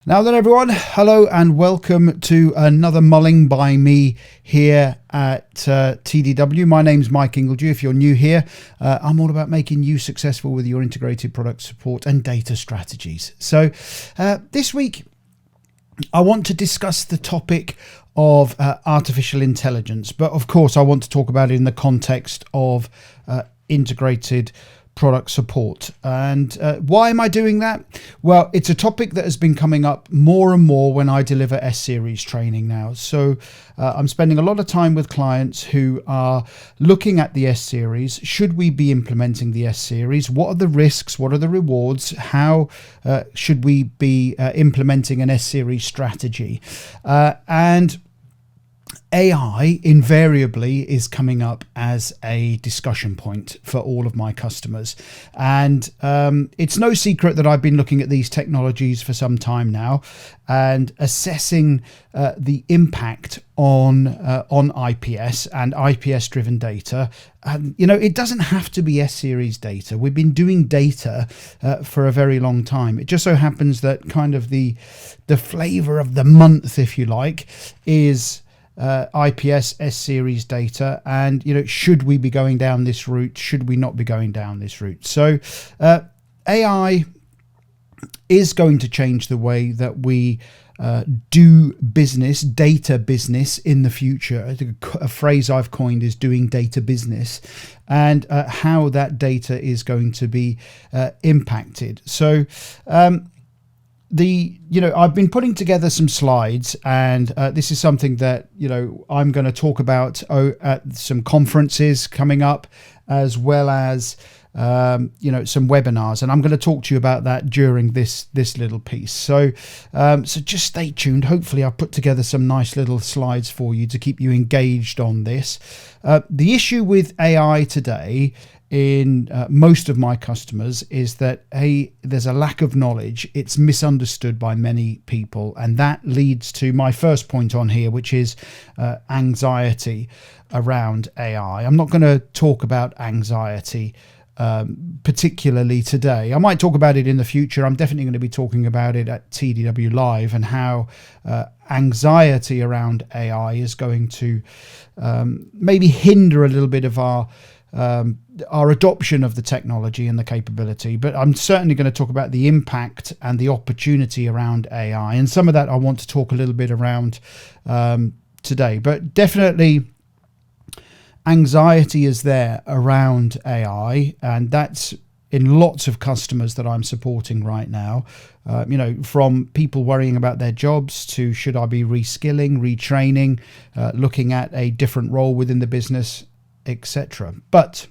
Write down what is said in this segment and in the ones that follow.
Now then, everyone, hello and welcome to another mulling by me here at TDW. My name's Mike Ingledew. If you're new here, I'm all about making you successful with your integrated product support and data strategies. So this week, I want to discuss the topic of artificial intelligence, but of course, I want to talk about it in the context of integrated product support. And why am I doing that? Well, it's a topic that has been coming up more and more when I deliver S-Series training now. So I'm spending a lot of time with clients who are looking at the S-Series. Should we be implementing the S-Series? What are the risks? What are the rewards? How should we be implementing an S-Series strategy? And AI invariably is coming up as a discussion point for all of my customers. And it's no secret that I've been looking at these technologies for some time now and assessing the impact on IPS and IPS driven data. And, you know, it doesn't have to be S-Series data. We've been doing data for a very long time. It just so happens that kind of the flavor of the month, if you like, is IPS S-Series data. And, you know, should we be going down this route? Should we not be going down this route? So AI is going to change the way that we do business, data business in the future. I think a phrase I've coined is doing data business, and how that data is going to be impacted. So I've been putting together some slides, and this is something that, I'm going to talk about at some conferences coming up, as well as, some webinars. And I'm going to talk to you about that during this little piece. So just stay tuned. Hopefully I've put together some nice little slides for you to keep you engaged on this. The issue with AI today in most of my customers is that there's a lack of knowledge. It's misunderstood by many people, and that leads to my first point on here, which is anxiety around AI. I'm not going to talk about anxiety particularly today. I might talk about it in the future. I'm definitely going to be talking about it at TDW Live, and how anxiety around AI is going to maybe hinder a little bit of our adoption of the technology and the capability. But I'm certainly going to talk about the impact and the opportunity around AI, and some of that I want to talk a little bit around today. But definitely anxiety is there around AI, and that's in lots of customers that I'm supporting right now. From people worrying about their jobs to should I be reskilling, retraining, looking at a different role within the business, etc. But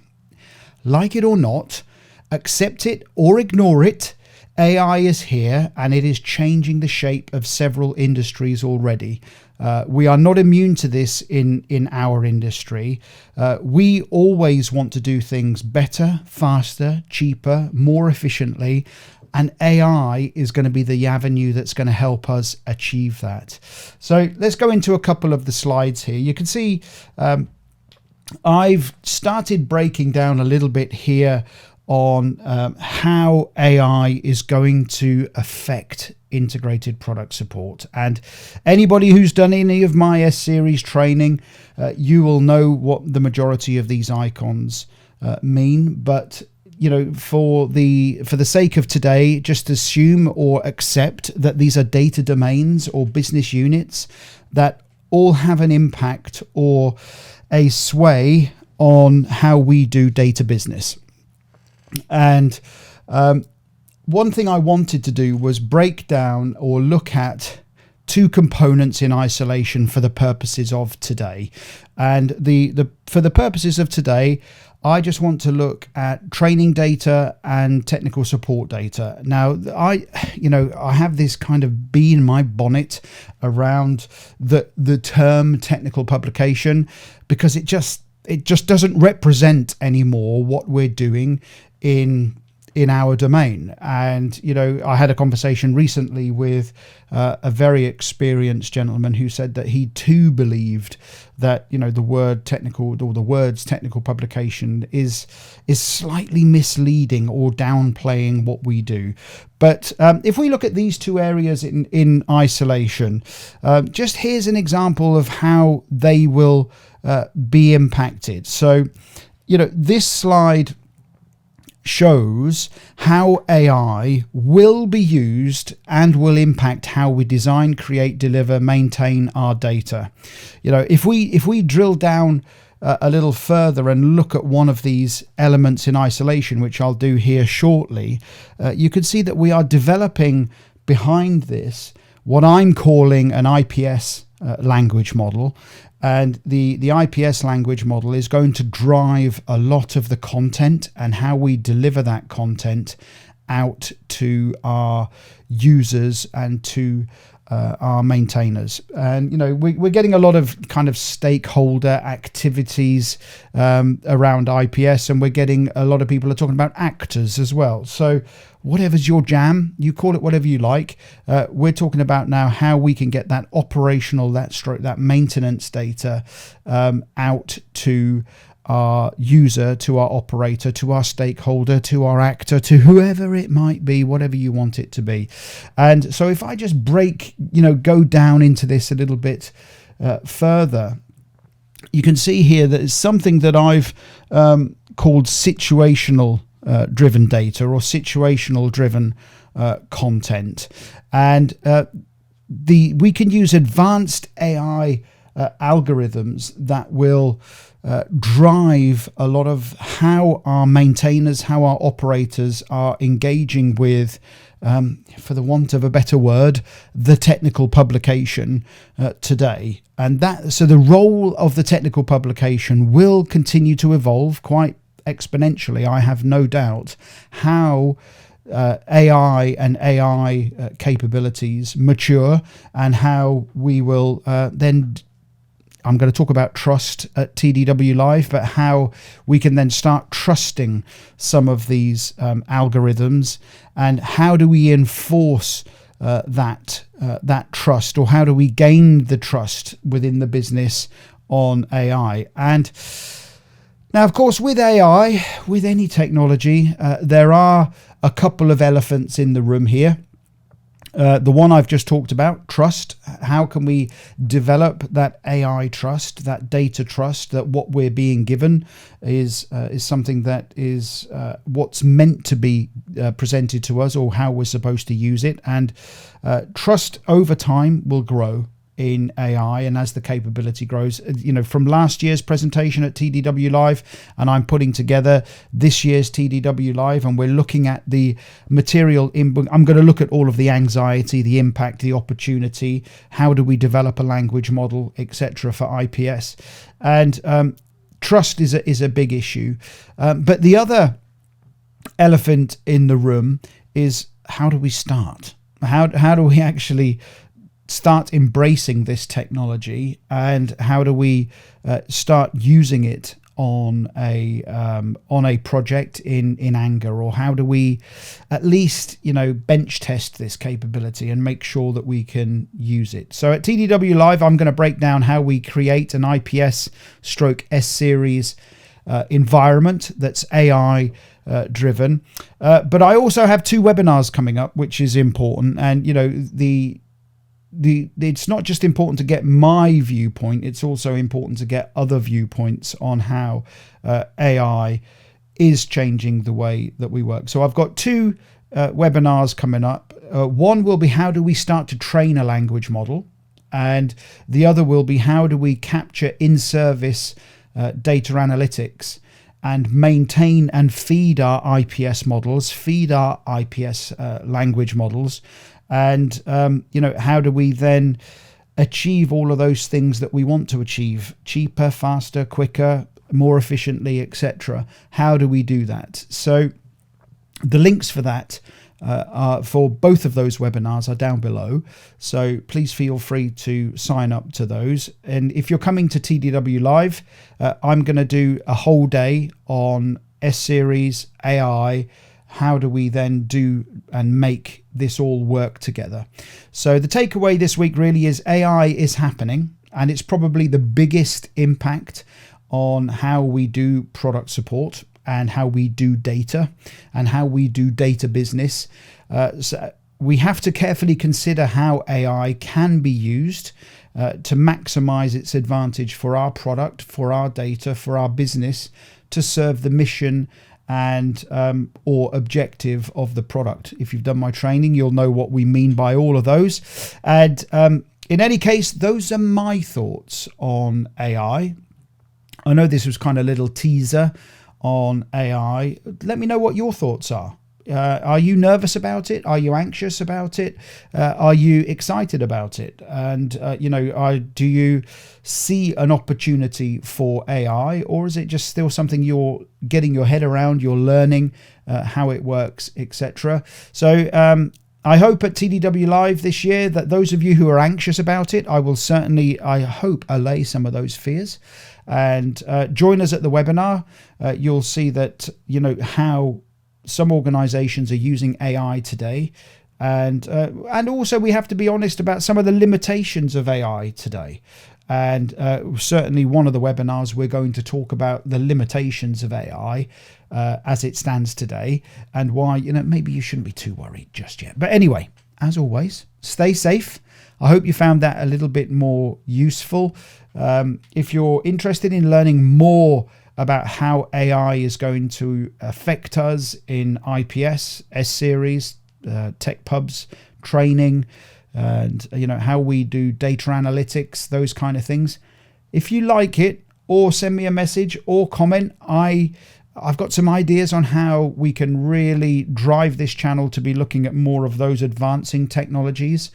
like it or not, accept it or ignore it, AI is here, and it is changing the shape of several industries already. We are not immune to this in our industry. We always want to do things better, faster, cheaper, more efficiently, and AI is going to be the avenue that's going to help us achieve that. So let's go into a couple of the slides here. You can see I've started breaking down a little bit here on how AI is going to affect integrated product support. And anybody who's done any of my S-Series training, you will know what the majority of these icons mean. But for the sake of today, just assume or accept that these are data domains or business units that all have an impact or a sway on how we do data business. And one thing I wanted to do was break down or look at two components in isolation for the purposes of today. And for the purposes of today, I just want to look at training data and technical support data. Now, I have this kind of bee in my bonnet around the term technical publication, because it just doesn't represent anymore what we're doing in in our domain. And I had a conversation recently with a very experienced gentleman who said that he too believed that the word technical, or the words technical publication, is slightly misleading or downplaying what we do. But if we look at these two areas in isolation, just here's an example of how they will be impacted. So this slide shows how AI will be used and will impact how we design, create, deliver, maintain our data. If we drill down a little further and look at one of these elements in isolation, which I'll do here shortly, you can see that we are developing behind this what I'm calling an IPS language model. And the IPS language model is going to drive a lot of the content and how we deliver that content out to our users and to our maintainers. And we're getting a lot of kind of stakeholder activities around IPS, and we're getting a lot of people are talking about actors as well. So whatever's your jam, you call it whatever you like. We're talking about now how we can get that operational, that maintenance data out to our user, to our operator, to our stakeholder, to our actor, to whoever it might be, whatever you want it to be. And so if I just go down into this a little bit further, you can see here that it's something that I've called situational driven data, or situational driven content. And we can use advanced AI algorithms that will drive a lot of how our maintainers, how our operators are engaging with, for the want of a better word, the technical publication today. And so the role of the technical publication will continue to evolve quite exponentially. I have no doubt how AI and AI capabilities mature, and how we will then, I'm going to talk about trust at TDW Live, but how we can then start trusting some of these algorithms, and how do we enforce that trust, or how do we gain the trust within the business on AI. And now, of course, with AI, with any technology, there are a couple of elephants in the room here. The one I've just talked about, trust. How can we develop that AI trust, that data trust, that what we're being given is something that is what's meant to be presented to us, or how we're supposed to use it. And trust over time will grow in AI, and as the capability grows, from last year's presentation at TDW Live, and I'm putting together this year's TDW Live, and we're looking at the material input. I'm going to look at all of the anxiety, the impact, the opportunity, how do we develop a language model, etc. for IPS. And trust is a big issue, but the other elephant in the room is, how do we start? How do we actually start embracing this technology, and how do we start using it on a project in anger, or how do we at least bench test this capability and make sure that we can use it? So at TDW Live, I'm going to break down how we create an IPS stroke S series environment that's AI driven, but I also have 2 webinars coming up, which is important. And it's not just important to get my viewpoint, it's also important to get other viewpoints on how AI is changing the way that we work. So I've got 2 webinars coming up. One will be, how do we start to train a language model? And the other will be, how do we capture in-service data analytics and maintain and feed our IPS models, feed our IPS language models? And, how do we then achieve all of those things that we want to achieve? Cheaper, faster, quicker, more efficiently, etc. How do we do that? So the links for that for both of those webinars are down below. So please feel free to sign up to those. And if you're coming to TDW Live, I'm going to do a whole day on S-Series, AI, how do we then do and make this all work together? So the takeaway this week really is AI is happening, and it's probably the biggest impact on how we do product support and how we do data and how we do data business. So we have to carefully consider how AI can be used to maximize its advantage for our product, for our data, for our business, to serve the mission and or objective of the product. If you've done my training, you'll know what we mean by all of those. And in any case, those are my thoughts on AI. I know this was kind of a little teaser on AI. Let me know what your thoughts are. Are you nervous about it? Are you anxious about it? Are you excited about it? And, do you see an opportunity for AI, or is it just still something you're getting your head around, you're learning how it works, etc.? So I hope at TDW Live this year that those of you who are anxious about it, I will certainly, I hope, allay some of those fears. And join us at the webinar. You'll see that, how some organizations are using AI today. And also we have to be honest about some of the limitations of AI today. And certainly one of the webinars, we're going to talk about the limitations of AI as it stands today, and why, maybe you shouldn't be too worried just yet. But anyway, as always, stay safe. I hope you found that a little bit more useful. If you're interested in learning more about how AI is going to affect us in IPS, S-Series, Tech Pubs, training, and how we do data analytics, those kind of things. If you like it, or send me a message or comment, I've got some ideas on how we can really drive this channel to be looking at more of those advancing technologies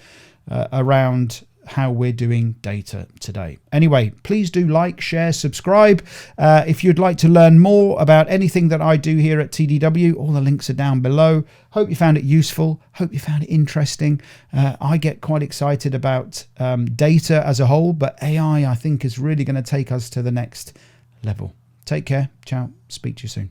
around how we're doing data today. Anyway, please do like, share, subscribe. If you'd like to learn more about anything that I do here at TDW, all the links are down below. Hope you found it useful. Hope you found it interesting. I get quite excited about data as a whole, but AI, I think, is really going to take us to the next level. Take care. Ciao. Speak to you soon.